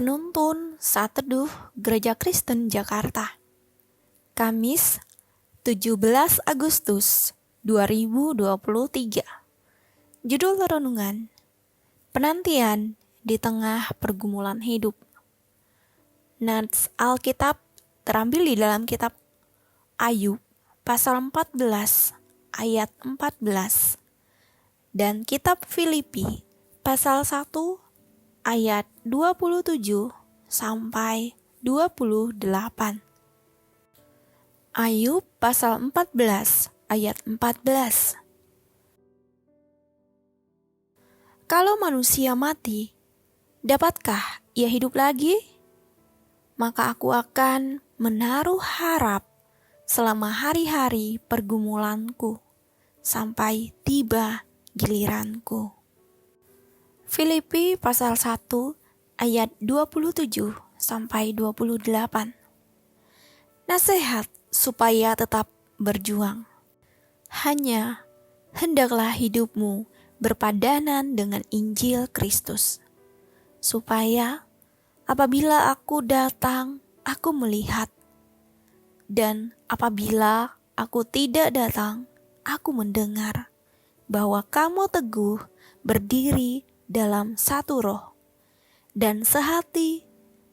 Penuntun Saat Teduh Gereja Kristen Jakarta, Kamis 17 Agustus 2023. Judul renungan: Penantian di Tengah Pergumulan Hidup. Nats Alkitab terambil di dalam kitab Ayub pasal 14 ayat 14 dan kitab Filipi pasal 1 ayat 27 sampai 28. Ayub pasal 14 ayat 14. Kalau manusia mati, dapatkah ia hidup lagi? Maka aku akan menaruh harap selama hari-hari pergumulanku sampai tiba giliranku. Filipi pasal 1 ayat 27 sampai 28. Nasihat supaya tetap berjuang. Hanya hendaklah hidupmu berpadanan dengan Injil Kristus, supaya apabila aku datang, aku melihat, dan apabila aku tidak datang, aku mendengar bahwa kamu teguh berdiri dalam satu roh, dan sehati,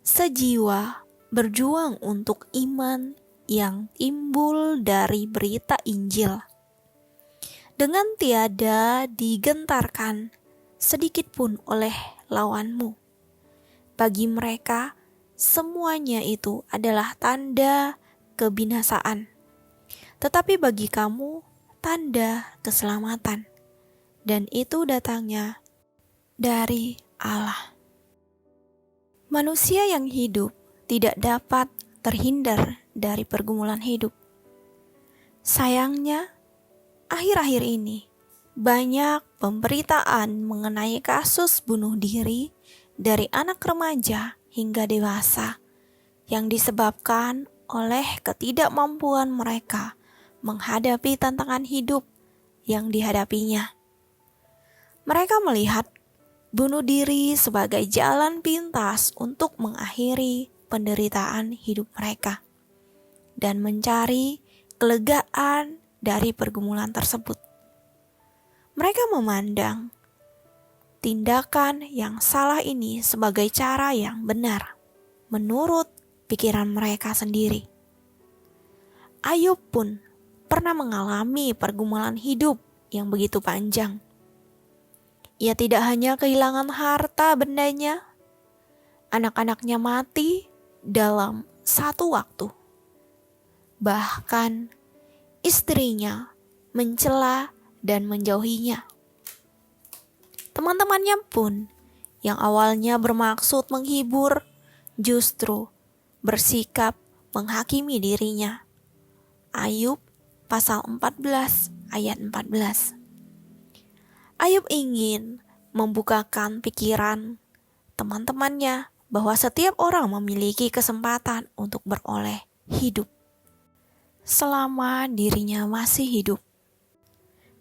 sejiwa, berjuang untuk iman yang timbul dari berita Injil, dengan tiada digentarkan sedikit pun oleh lawanmu. Bagi mereka, semuanya itu adalah tanda kebinasaan, tetapi bagi kamu, tanda keselamatan, dan itu datangnya dari Allah. Manusia yang hidup tidak dapat terhindar dari pergumulan hidup. Sayangnya, akhir-akhir ini banyak pemberitaan mengenai kasus bunuh diri dari anak remaja hingga dewasa yang disebabkan oleh ketidakmampuan mereka menghadapi tantangan hidup yang dihadapinya. Mereka melihat bunuh diri sebagai jalan pintas untuk mengakhiri penderitaan hidup mereka dan mencari kelegaan dari pergumulan tersebut. Mereka memandang tindakan yang salah ini sebagai cara yang benar menurut pikiran mereka sendiri. Ayub pun pernah mengalami pergumulan hidup yang begitu panjang. Ia tidak hanya kehilangan harta bendanya, anak-anaknya mati dalam satu waktu. Bahkan istrinya mencela dan menjauhinya. Teman-temannya pun yang awalnya bermaksud menghibur, justru bersikap menghakimi dirinya. Ayub pasal 14 ayat 14. Ayub ingin membukakan pikiran teman-temannya bahwa setiap orang memiliki kesempatan untuk beroleh hidup selama dirinya masih hidup.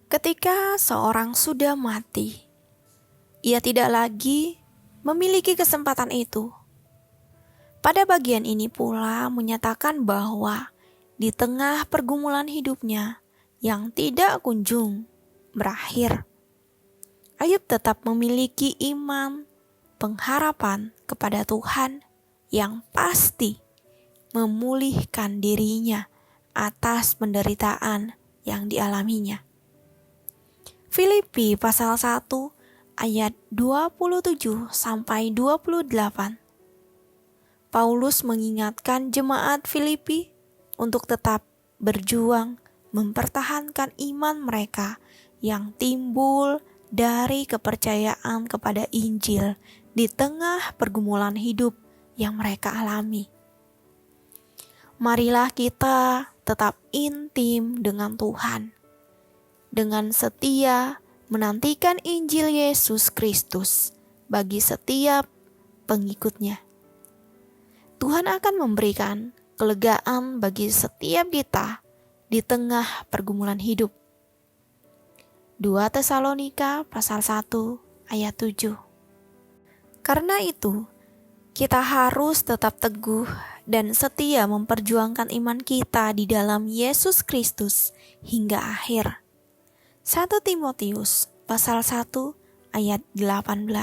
Ketika seorang sudah mati, ia tidak lagi memiliki kesempatan itu. Pada bagian ini pula menyatakan bahwa di tengah pergumulan hidupnya yang tidak kunjung berakhir, Ayub tetap memiliki iman, pengharapan kepada Tuhan yang pasti memulihkan dirinya atas penderitaan yang dialaminya. Filipi pasal 1 ayat 27 sampai 28. Paulus mengingatkan jemaat Filipi untuk tetap berjuang mempertahankan iman mereka yang timbul dari kepercayaan kepada Injil di tengah pergumulan hidup yang mereka alami. Marilah kita tetap intim dengan Tuhan, dengan setia menantikan Injil Yesus Kristus bagi setiap pengikutnya. Tuhan akan memberikan kelegaan bagi setiap kita di tengah pergumulan hidup. 2 Tesalonika pasal 1 ayat 7. Karena itu, Kita harus tetap teguh dan setia memperjuangkan iman kita di dalam Yesus Kristus hingga akhir. 1 Timotius pasal 1 ayat 18.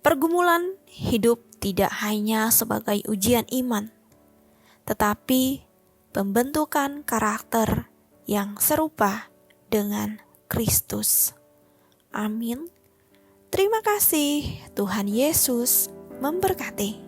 Pergumulan hidup tidak hanya sebagai ujian iman, tetapi pembentukan karakter yang serupa dengan Kristus. Amin. Terima kasih, Tuhan Yesus memberkati.